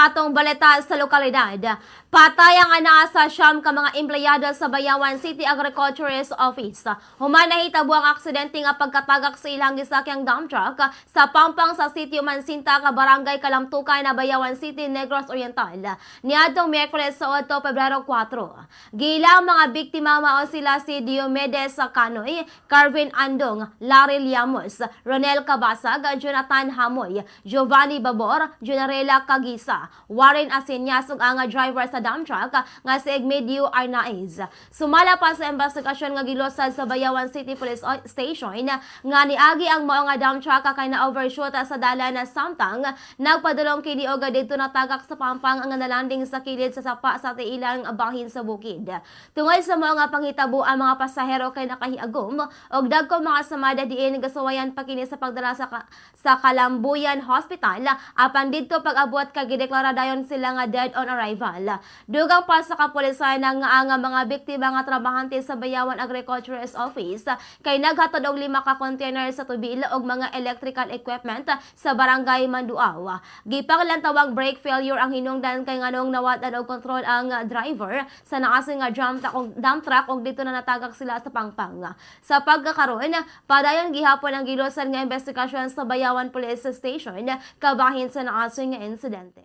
sa atong balita sa lokalidad. Patay ang anaa sa siyam ka mga empleyado sa Bayawan City Agriculturist Office. Human nahitabo ang aksidente nga pagkatagak sa ilang gisakyang dump truck sa pampang sa Sitio Mansintak, Barangay Kalamtukan, Bayawan City, Negros Oriental. Niadtong Miyerkules sa udto, Pebrero 4. Gilang mga biktima mao sila si Diomedes Canoy, Carvin Andong, Larry Liamos, Ronel Cabasag, Jonathan Hamoy, Giovanni Babor, Junarela Kagisa, Warren Asinyas ug ang driver sa dump truck nga si Egmedio Arnaiz. Sumala pa sa investigasyon nga gilosad sa Bayawan City Police Station nga niagi ang mao nga dump truck kay na-overshoot sa dalan na samtang nagpadulong kini og didto natagak sa pampang ang nalanding sa kilid sa sapa sa tiilang bahin sa bukid. Tungod sa mao nga panghitabo ang mga pasahero kay nakahiagom og dagko mga samada diin gasawayan pa kini sa pagdala sa Kalambuyan Hospital apan didto pag-abot kay gideklara dayon sila nga dead on arrival. Dugang pa sa kapulisan nga ang mga biktima nga trabahante sa Bayawan Agriculturist Office kay naghatod og 5 ka container sa tubil og mga electrical equipment sa Barangay Manduaw. Gipanglantawang brake failure ang hinungdan kay nganong nawadan og kontrol ang driver sa naasing nga dump truck og dito na natagak sila sa pangpang. Sa pagkakaroon, padayon gihapon ang gilosan nga investigasyon sa Bayawan Police Station kabahin sa naasing nga insidente.